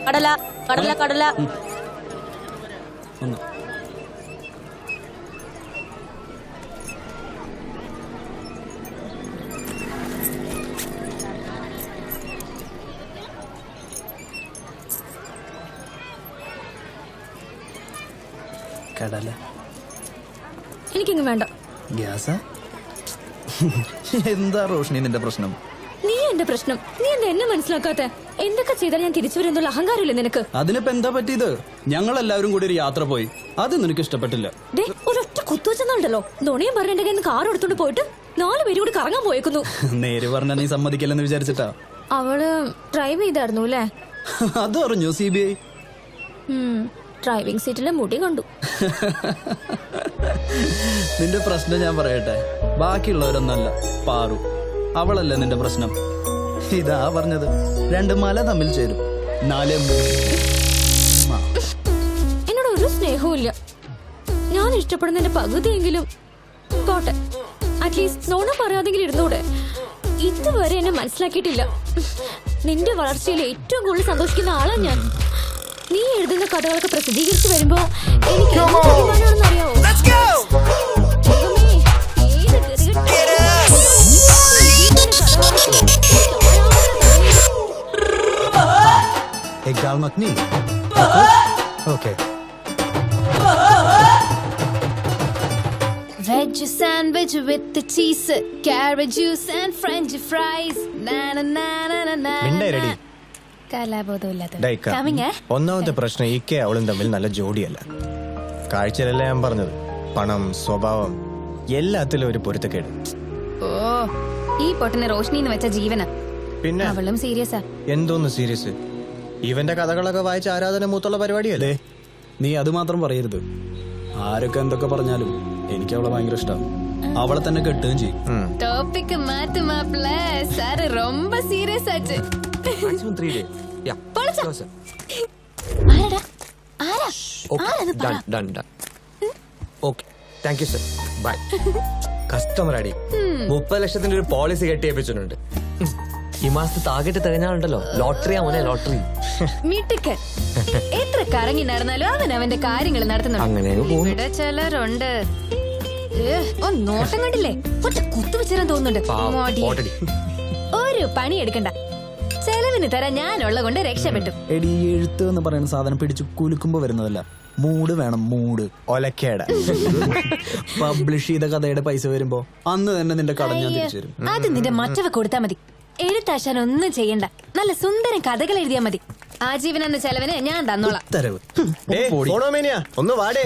കടല കടല കടല. കടല എനിക്കിങ്ങ് വേണ്ട. ഗ്യാസാ? എന്താ റോഷിനി നിന്റെ പ്രശ്നം? നീ എന്റെ പ്രശ്നം. നീ എന്താ എന്നെ മനസ്സിലാക്കാത്ത? എന്തൊക്കെ ചെയ്താൽ ഞാൻ തിരിച്ചു വരുന്നുള്ള അഹങ്കാരമില്ല നിനക്ക്? അതിനിപ്പോ എന്താ പറ്റിയത്? ഞങ്ങൾ എല്ലാവരും കൂടി ഒരു യാത്ര പോയി, അത് നിനക്ക് ഇഷ്ടപ്പെട്ടില്ല. ഒരൊറ്റ കുത്തുവെച്ചെന്നുണ്ടല്ലോ, നുണയും പറഞ്ഞിട്ടുണ്ടെങ്കിൽ കാർ എടുത്തോണ്ട് പോയിട്ട് 4 പേരും കൂടി കറങ്ങാൻ പോയേക്കുന്നു. നേര് പറഞ്ഞ നീ സമ്മതിക്കില്ലെന്ന് വിചാരിച്ചിട്ടാ? അവള് ഡ്രൈവ് ചെയ്തായിരുന്നു അല്ലേ? അതറിഞ്ഞു CBI. ഡ്രൈവിംഗ് സീറ്റിലെ മുടി കണ്ടു. നിന്റെ പ്രശ്നം ഞാൻ പറയട്ടെ, ബാക്കിയുള്ളവരൊന്നല്ല, പാറു അവളല്ലേ നിന്റെ പ്രശ്നം. ഇതാ പറഞ്ഞത്, 2 മല തമ്മിൽ ചേരും, 4 എന്നോട് ഒരു സ്നേഹവും ഇല്ല. ഞാൻ ഇഷ്ടപ്പെടുന്നതിന്റെ പകുതിയെങ്കിലും പോട്ടെ, അറ്റ്ലീസ്റ്റ് നോണ പറയാതെങ്കിലും ഇരുന്നൂടെ. ഇതുവരെ എന്നെ മനസ്സിലാക്കിയിട്ടില്ല. നിന്റെ വളർച്ചയിൽ ഏറ്റവും കൂടുതൽ സന്തോഷിക്കുന്ന ആളാ ഞാൻ. നീ എഴുതുന്ന കഥകളൊക്കെ പ്രസിദ്ധീകരിച്ചു വരുമ്പോ എനിക്ക് അറിയാവോ? एक dal makhani. Okay. Veg sandwich with the cheese, carrot juice and French fries. Na na na na na na. മിണ്ടായി ready. ഒന്നാമത്തെ പ്രശ്നം ഇക്കെ അവളും തമ്മിൽ നല്ല ജോഡിയല്ല. കാഴ്ചയിലല്ല ഞാൻ പറഞ്ഞത്, പണം, സ്വഭാവം എല്ലാത്തിലും ഒരു പൊരുത്തക്കേട്. ഓ, ഈ പൊട്ടനെ റോഷ്നിന്ന് വെച്ച ജീവന. പിന്നെ അവളും സീരിയസാ. എന്തോന്ന് സീരിയസ്? ഇവന്റെ കഥകളൊക്കെ വായിച്ച ആരാധന മൂത്തുള്ള പരിപാടിയല്ലേ. നീ അത് മാത്രം പറയരുത്. ആരൊക്കെ എന്തൊക്കെ പറഞ്ഞാലും എനിക്ക് അവളെ ഭയങ്കര ഇഷ്ടമാണ്. അവളെ തന്നെ കെട്ടുകയും ചെയ്യും. ടോപ്പിക് മാറ്റ് മാപ്പിള സാർ ரொம்ப സീരിയസ് ആയിട്ട്. Maximum 3 days. Yeah. Closer. Done. Okay. Thank you, sir. Bye. Customer അടി 30 ലക്ഷത്തിന്റെ ഒരു പോളിസി കെട്ടിയേപ്പിച്ചിട്ടുണ്ട്. ഈ മാസത്തെ ടാർഗറ്റ് തികഞ്ഞാലുണ്ടല്ലോ, ലോട്ടറിയാ മോനെ, ലോട്ടറി. മിടുക്കൻ. എത്ര കറങ്ങി നടന്നാലും അവൻ അവന്റെ കാര്യങ്ങൾ നടത്തുന്നുണ്ട്. ഇവിടെ ചിലരുണ്ട്, നോട്ടം കണ്ടില്ലേ, ഒറ്റ കുത്തുവെച്ചാൻ തോന്നുന്നുണ്ട്. ഒരു പണി എടുക്കണ്ട, ചെലവിന് തരാൻ ഞാനുള്ള കൊണ്ട് രക്ഷപ്പെട്ടു. എടി, എഴുത്ത് എന്ന് പറയുന്ന സാധനം പിടിച്ചു കുലുക്കുമ്പോ വരുന്നതല്ല, മൂഡ് വേണം, മൂഡ്. ഒലക്കേട. പബ്ലിഷ് ചെയ്ത കഥയുടെ പൈസ വരുമ്പോ അന്ന് തന്നെ നിന്റെ കടം ഞാൻ തിരിച്ചു തരും. അത് നിന്റെ മറ്റവ കൊടുത്താ മതി. എഴുത്താശാൻ ഒന്നും ചെയ്യണ്ട, നല്ല സുന്ദരം കഥകൾ എഴുതിയാ മതി. ആജീവനെന്ന ചെലവിന് ഞാൻ തന്നോളാം. ഉത്തരവ്. ഒന്ന് വാടേ.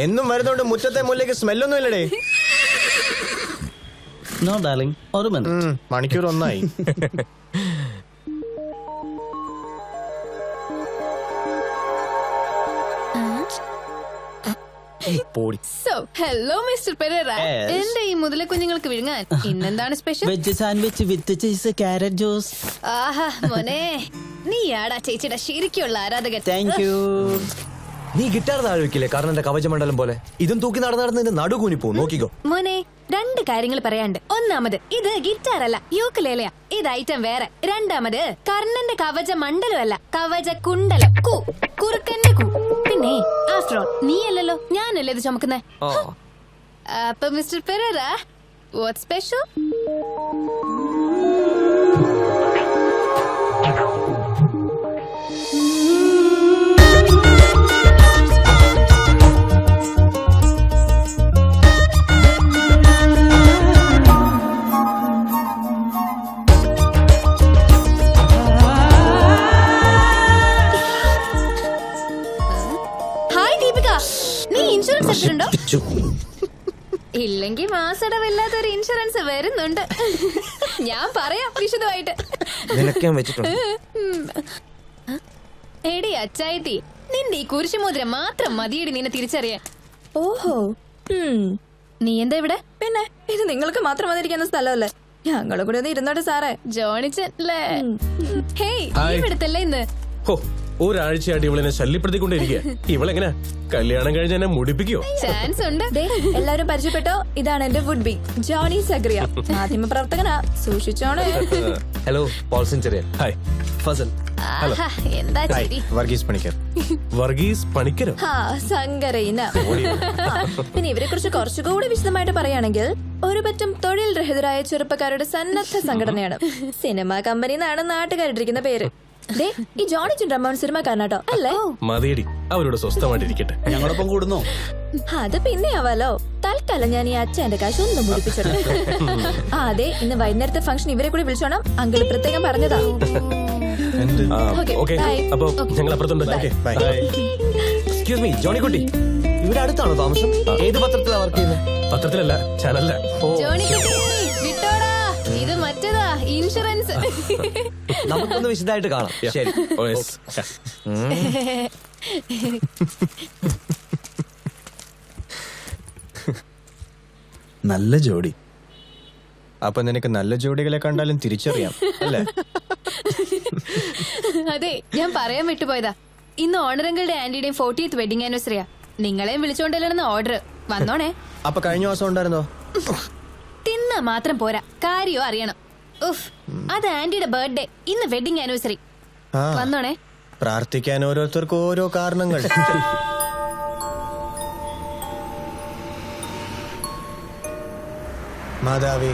എന്നും വരുന്നോണ്ട് മുറ്റത്തെ മുല്ലേക്ക് സ്മെല്ലൊന്നും ഇല്ലടേ. നോ ഡാർലിംഗ്, ഒരു മിനിറ്റ്. മണിക്കൂർ 1 ആയി. So, hello Mr. Pereira. എന്റെ ഈ മുതല കുഞ്ഞുങ്ങൾക്ക് വിഴുങ്ങാൻ ഇന്നെന്താണ് special? Veg sandwich with cheese, carrot juice. ആഹാ മോനെ, നീ ആടാ ചേച്ചിയുടെ ശരിക്കുള്ള ആരാധകൻ. Thank you. നീ ഗിറ്റാർ താഴെ വെക്കില്ലേ, കാരണം എന്റെ കവചമണ്ഡലം പോലെ. ഇതും തൂക്കി നടന്ന് നടുകൂനി പോ, നോക്കിക്കോ. മോനെ, 2 കാര്യങ്ങൾ പറയാണ്ട്. ഒന്നാമത്, ഇത് ഗിറ്റാർ അല്ല, യൂക്കലേലയാ. ഇത് ഐറ്റം വേറെ. രണ്ടാമത്, കർണന്റെ കവച മണ്ഡലമല്ല, കവച കുണ്ടലം, കുറുക്കന്റെ കൂ. പിന്നെ ആഫ്റ്റർ ഓൾ നീ അല്ലല്ലോ, ഞാനല്ലേ ഇത് ചുമക്കുന്നേ. അപ്പൊ മിസ്റ്റർ പെരേര, വാട്ട് സ്പെഷ്യൽ? ഇല്ലെങ്കിൽ മാസടവില്ലാത്തൊരു ഇൻഷുറൻസ് വരുന്നുണ്ട്. ഞാൻ പറയാം വിശദമായിട്ട്. എടി അച്ചായത്തി, നിന്റെ ഈ കുരിശുമുദ്ര മാത്രം മതിയടി നിന്നെ തിരിച്ചറിയാൻ. ഓഹോ, നീ എന്താ ഇവിടെ? പിന്നെ ഇത് നിങ്ങൾക്ക് മാത്രം വന്നിരിക്കുന്ന സ്ഥലമല്ലേ, ഞങ്ങളെ കൂടെ ഒന്ന് ഇരുന്നോട്ടെ സാറേ. ജോണിച്ചൻ അല്ലേ? ഹേയ്, ഇവിടത്തല്ലേ ഇന്ന്? ഒരാഴ്ചയായിട്ട് ഇവളെന്നെ ശല്യപ്പെടുത്തിക്കൊണ്ടിരിക്കുക. ഇവളെങ്ങനെ കല്യാണം കഴിഞ്ഞ എന്നെ മുടിപ്പിക്കോ? ചാൻസ് ഉണ്ട്. ദേ, എല്ലാവരും പരിചയപ്പെട്ടോ, ഇതാണ് എന്റെ വുഡ് ബി ജോണി സഗ്രിയ, മാധ്യമ പ്രവർത്തകനാ, സൂക്ഷിച്ചോണേ. ഹലോ പോൾ സെഞ്ചുറിയൻ. ഹായ് ഫസൽ. ആഹാ, എന്താ ചിരി. വർഗീസ് പണിക്കർ. വർഗീസ് പണിക്കരോ? ഹാ, സങ്കരയിന. പിന്നെ ഇവരെ കുറിച്ച് കുറച്ചുകൂടി വിശദമായിട്ട് പറയുകയാണെങ്കിൽ ഒരു പറ്റം തൊഴിൽ രഹിതരായ ചെറുപ്പക്കാരുടെ സന്നദ്ധ സംഘടനയാണ്. സിനിമാ കമ്പനി എന്നാണ് നാട്ടുകാരിട്ടിരിക്കുന്ന പേര്. ദേ, ഈ ജോണി ചിൻഡ്രമോൻ സിനിമാക്കാരനാട്ടോ അല്ലേ? മതിയടി, അവരോട് സ്വസ്ഥമായിട്ടിരിക്കട്ടെ. ഞങ്ങളൊപ്പം കൂടുന്നോ? അത് പിന്നെ ആവാലോ. തൽക്കാലം ഞാൻ ഈ അച്ഛന്റെ കാശ് ഒന്നും മുടിപ്പിച്ചോളാം. അതെ, ഇന്ന് വൈകുന്നേരത്തെ ഫംഗ്ഷൻ ഇവരെ കൂടി വിളിച്ചോണം. അങ്കിൾ പ്രത്യേകം പറഞ്ഞതാ. എന്ത്? Okay, okay, bye. അപ്പൊ ഞങ്ങൾ അപ്പുറത്തുണ്ട്. ബൈ. എക്സ്ക്യൂസ് മീ ജോണിക്കുട്ടി, ഇവിടെ അടുത്താണോ താമസം? ഏത് പത്രത്തിലാ വർക്ക് ചെയ്യുന്നത്? പത്രത്തിലല്ല, ചാനലില. ജോണിക്കുട്ടി, വിട്ടോടാ, ഇത് മറ്റേതാ ഇൻഷുറൻസ്. നമുക്കൊന്ന് വിശദമായിട്ട് കാണാം. ശരി. Oh, yes. നല്ല ജോഡി. അപ്പൊ നിനക്ക് നല്ല ജോഡികളെ കണ്ടാലും തിരിച്ചറിയാം അല്ലേ? അതെ, ഞാൻ പറയാൻ വിട്ടുപോയതാ. ഇന്ന് ഓണറങ്കിളുടെ ആന്റിയുടെയും 40th വെഡിങ് ആനിവേഴ്സറിയാ. നിങ്ങളെയും വിളിച്ചോണ്ടല്ലെന്ന് ഓർഡർ. വന്നോണേ. അപ്പൊ കഴിഞ്ഞ മാസം ഉണ്ടായിരുന്നോ? തിന്നാ മാത്രം പോരാ, കാര്യോ അറിയണം. ഉഫ്, അത് ആന്റിയുടെ ബർത്ത്ഡേ, ഇന്ന് വെഡിങ് ആനിവേഴ്സറി. ആ, വന്നോണേ. പ്രാർത്ഥിക്കാൻ ഓരോരുത്തർക്കും ഓരോ കാരണങ്ങൾ. മാതാവേ,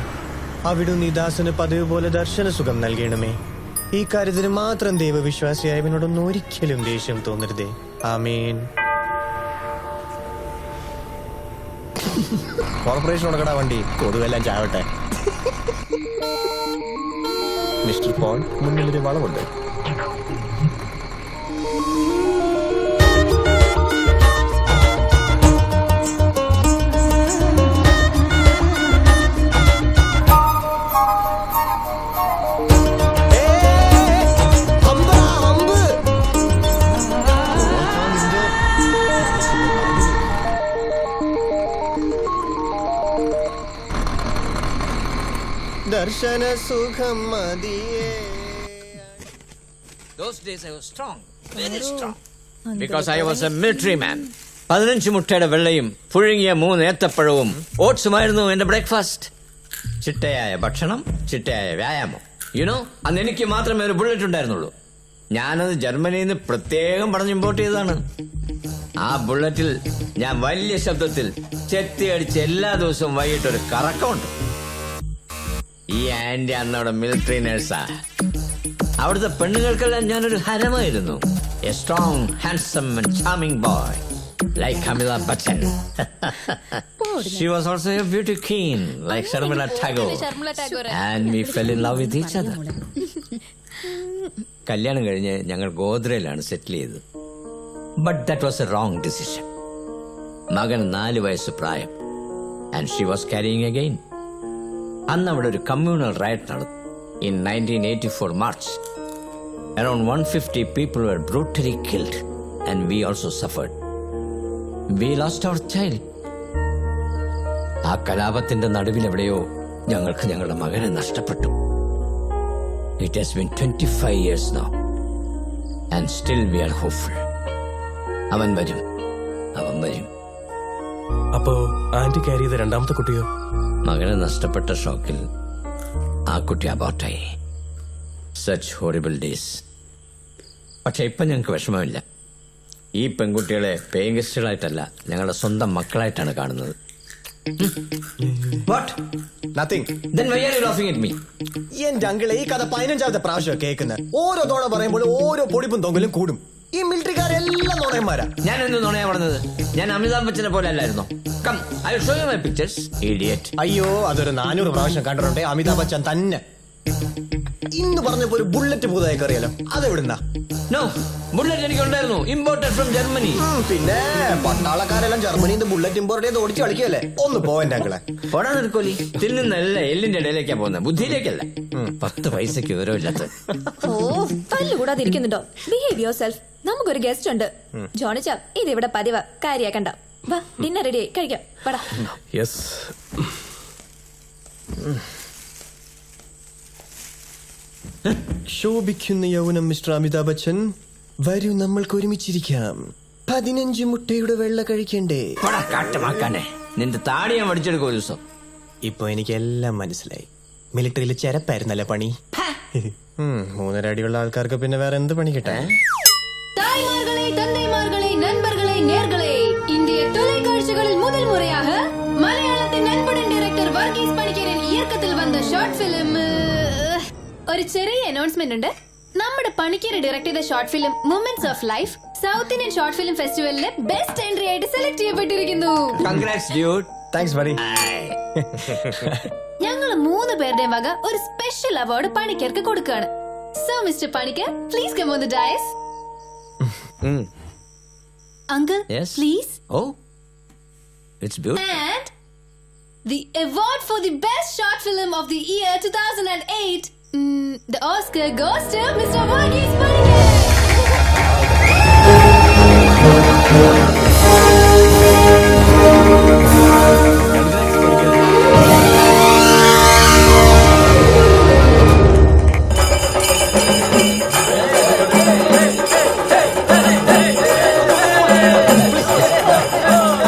അവിടുന്ന് ഈ ദാസന് പതിവ് പോലെ ദർശന സുഖം നൽകണമേ. ഈ കാര്യത്തിന് മാത്രം ദൈവവിശ്വാസിയായവനോടൊന്നും ഒരിക്കലും ദേഷ്യം തോന്നരുതേ. ആമേൻ. കോർപ്പറേഷൻ കൊടുക്കടാ വണ്ടി, കൊതുവെല്ലാം ചാവട്ടെ. Mister Paul, മുന്നിലൊരു വളവുണ്ട്. ദർശന സുഖം മതിയേ. Those days I was strong, very strong, because I was a military man. 15 മുട്ടയുടെ വെള്ളയും പുഴുങ്ങിയ 3 ഏത്തപ്പഴവും ഓട്സുമായിരുന്നു എന്റെ ബ്രേക്ക്ഫാസ്റ്റ്. ചിട്ടയായ ഭക്ഷണം, ചിട്ടയായ വ്യായാമം. യുനോ, അന്ന് എനിക്ക് മാത്രമേ ഒരു ബുള്ളറ്റ് ഉണ്ടായിരുന്നുള്ളൂ. ഞാനത് ജർമ്മനിയിൽ നിന്ന് പ്രത്യേകം പറഞ്ഞ് ഇമ്പോർട്ട് ചെയ്തതാണ്. ആ ബുള്ളറ്റിൽ ഞാൻ വലിയ ശബ്ദത്തിൽ ചെത്തിയടിച്ച് എല്ലാ ദിവസവും വൈകിട്ട് ഒരു കറക്കമുണ്ട്. ഈ ആന്റി അന്നവിടെ മിലിറ്ററി നേഴ്സാ. അവിടുത്തെ പെണ്ണുങ്ങൾക്കെല്ലാം ഞാനൊരു ഹരമായിരുന്നു. A strong, handsome and charming boy like Amita Bachchan. She was also a beauty queen like Sharmila Tagore. And we fell in love with each other. കല്യാണം കഴിഞ്ഞ് ഞങ്ങൾ ഗോദ്രയിലാണ് സെറ്റിൽ ചെയ്തത്. But that was A wrong decision. മകൻ 4 വയസ്സ് പ്രായം. And she was carrying again. അന്ന് അവിടെ ഒരു കമ്മ്യൂണൽ റയറ്റ് നടന്നു. In 1984 March, around 150 people were brutally killed and we also suffered. We lost our child. ആ കലാപത്തിന്റെ നടുവിലെവിടെയോ ഞങ്ങൾക്ക് ഞങ്ങളുടെ മകനെ നഷ്ടപ്പെട്ടു. It has been 25 years now and still we are hopeful. അവൻ വരും. അപ്പോ ആന്റി ക്യാരി ചെയ്ത രണ്ടാമത്തെ കുട്ടിയോ? മകനെ നഷ്ടപ്പെട്ട ഷോക്കിൽ ആ കുട്ടി അബോട്ടായി. Such horrible days. പക്ഷെ ഇപ്പം ഞങ്ങൾക്ക് വിഷമമില്ല. ഈ പെൺകുട്ടികളെ പേയിങ് ഗസ്റ്റുകളായിട്ടല്ല, ഞങ്ങളുടെ സ്വന്തം മക്കളായിട്ടാണ് കാണുന്നത്. What? Nothing. Then why are you laughing at me? എന്റെ അങ്കിളെ, ഈ കഥ 15ാമത്തെ പ്രാവശ്യം കേൾക്കുന്നത്. ഓരോ തോണ പറയുമ്പോൾ ഓരോ പൊടിപ്പും തൊങ്ങലും കൂടും. ഈ മിലിറ്ററിക്കാരെല്ലാം നുണയന്മാരാ. ഞാൻ എന്ത് നുണയാ പറഞ്ഞത്? ഞാൻ അമിതാഭ് ബച്ചനെ പോലെ അല്ലായിരുന്നോ? Come, I'll show you my pictures, idiot. അയ്യോ, അതൊരു 400 പ്രാവശ്യം കണ്ടിട്ടുണ്ട് അമിതാഭ് ബച്ചൻ തന്നെ. ഇന്ന് പറഞ്ഞപ്പോ ഒരു ബുള്ളറ്റ് പുതുതായി കയറിയാലോ, അതെവിടുന്നാ? No, ബുള്ളറ്റ് എനിക്ക് ഉണ്ടായിരുന്നു, ഇമ്പോർട്ടഡ് ഫ്രം ജർമ്മനി. പിന്നെ പട്ടാളക്കാരെല്ലാം ജർമ്മനിയിൽ നിന്ന് ബുള്ളറ്റ് ഇമ്പോർട്ട് ചെയ്ത് ഓടിച്ച് കളിക്കല്ലേ. ഒന്ന് പോവന്റെ അങ്കിളെ. പോടാ നിർക്കോലി. തിന്നുന്നല്ല എല്ലിന്റെ ഇടയിലേക്കാ പോകുന്നത്, ബുദ്ധിയിലേക്കല്ല. 10 പൈസക്ക് വിവരമില്ലാത്ത. ഓ, തല്ലുകൂടാതെ ഇരിക്കുന്നുണ്ടോ? Behave your self. നമുക്കൊരു ഗസ്റ്റ് ഉണ്ട്. ജോണിച്ചാ, ഇത് ഇവിടെ പതിവ്, കാര്യാക്കണ്ട. വാ, ഡിന്നർ റെഡി ആയി, കഴിക്കാം. പടാ. യെസ്. ശോഭിക്കുന്ന യൗവനം മിസ്റ്റർ അമിതാഭ് ബച്ചൻ. വരൂ നമ്മൾക്ക് ഒരുമിച്ചിരിക്കാം. 15 മുട്ടയുടെ വെള്ള കഴിക്കണ്ടേ? പോടാ, കാട്ടുമാക്കാനെ. നിന്റെ താടി ഞാൻ പഠിച്ചെടുക്കും ഒരു ദിവസം. ഇപ്പൊ എനിക്ക് എല്ലാം മനസ്സിലായി. മിലിറ്ററിയിൽ ചെരപ്പായിരുന്നല്ലേ പണി. 3 അടിയുള്ള ആൾക്കാർക്ക് പിന്നെ വേറെ എന്ത് പണി കിട്ടാൻ? தாய்மார்களே, தந்தைமார்களே, நண்பர்களே, நேர்களே, இந்திய தொலைக்காட்சிகளில் முதல் முறையாக மலையாளத்தின் நண்புடன் டைரக்டர் വർഗീസ് പണിക്കരൻ ഇയക്കത്തിൽ വന്ന ഷോർട്ട് ഫിലിം. ഒരു ചെറിയ അനൗൺസ്മെന്റ് ഉണ്ട്. നമ്മുടെ പണിക്കര് ഡയറക്ട് ചെയ്ത short film moments of life south Indian short film ഫെസ്റ്റിവലിലെ ബെസ്റ്റ് എൻട്രി ആയിട്ട് സെലക്ട് ചെയ്യപ്പെട്ടിരിക്കുന്നു. Congrats dude. Thanks buddy. ഞങ്ങൾ 3 പേരുടെയും വക ഒരു സ്പെഷ്യൽ അവാർഡ് പണിക്കർക്ക് കൊടുക്കുകയാണ്. So mister Panicker, please come on the dais. Uncle, Yes? please. Oh, it's beautiful. And the award for the best short film of the year 2008, the Oscar goes to Mr. Varghese Panikkar.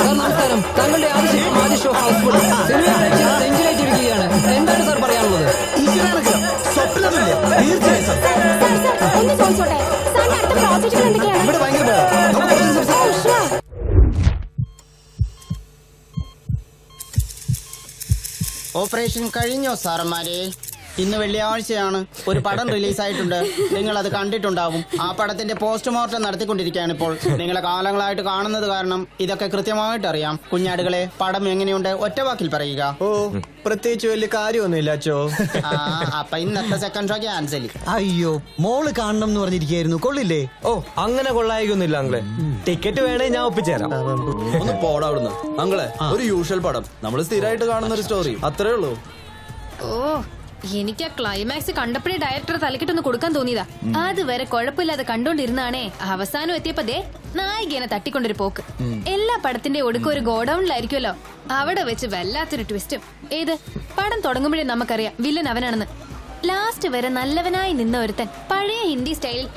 നമസ്കാരം. താങ്കളുടെ ആദ്യ show house full. Cinema പ്രേക്ഷകർ നെഞ്ചിലേറ്റിരിക്കുകയാണ്. എന്താണ് sir പറയാനുള്ളത്? ഒന്ന് ചോദിച്ചോട്ടെ, സാറിന്റെ അടുത്ത പ്രോജക്റ്റുകൾ എന്തൊക്കെയാണ്? ഓപ്പറേഷൻ കഴിഞ്ഞോ സാറന്മാരെ? ഇന്ന് വെള്ളിയാഴ്ചയാണ്. ഒരു പടം റിലീസായിട്ടുണ്ട്. നിങ്ങൾ അത് കണ്ടിട്ടുണ്ടാവും. ആ പടത്തിന്റെ പോസ്റ്റ്മോർട്ടം നടത്തിക്കൊണ്ടിരിക്കുകയാണ് ഇപ്പോൾ. നിങ്ങളെ കാലങ്ങളായിട്ട് കാണുന്നത് കാരണം ഇതൊക്കെ കൃത്യമായിട്ട് അറിയാം. കുഞ്ഞാടുകളെ, പടം എങ്ങനെയുണ്ട്? ഒറ്റ വാക്കിൽ പറയുക. ഓ, പ്രത്യേകിച്ച് വലിയ കാര്യമൊന്നുമില്ല അച്ചോ. അപ്പൊ ഇന്നത്തെ സെക്കൻഡ് ഷോ ക്യാൻസൽ. അയ്യോ, മോള് കാണണം എന്ന് പറഞ്ഞിരിക്കുകയായിരുന്നു. കൊള്ളില്ലേ? ഓ, അങ്ങനെ കൊള്ളായിക്കൊന്നുമില്ല അങ്ങളെ. ടിക്കറ്റ് വേണേ ഞാൻ ഒപ്പിച്ചേരാം. ഒന്ന് പോടാ അവിടുന്ന്. അങ്ങളെ, ഒരു യൂഷ്വൽ പടം, നമ്മൾ സ്ഥിരമായിട്ട് കാണുന്ന ഒരു സ്റ്റോറി, അത്രേ ഉള്ളൂ. ഓ, എനിക്ക് ആ ക്ലൈമാക്സ് കണ്ടപ്പോഴേ ഡയറക്ടർ തലക്കിട്ടൊന്ന് കൊടുക്കാൻ തോന്നിയതാ. അതുവരെ കുഴപ്പമില്ലാതെ കണ്ടോണ്ടിരുന്നാണേ അവസാനം എത്തിയപ്പോ ദേ നായികനെ തട്ടിക്കൊണ്ടൊരു പോക്ക്. എല്ലാ പടത്തിന്റെ ഒടുക്കം ഒരു ഗോഡൌണിലായിരിക്കുമല്ലോ. അവിടെ വെച്ച് വല്ലാത്തൊരു ട്വിസ്റ്റും. ഏത് പടം തുടങ്ങുമ്പോഴേ നമുക്കറിയാം വില്ലൻ അവനാണെന്ന്. ലാസ്റ്റ് വരെ നല്ലവനായി നിന്ന ഒരുത്തൻ പഴയ ഹിന്ദി സ്റ്റൈലിൽ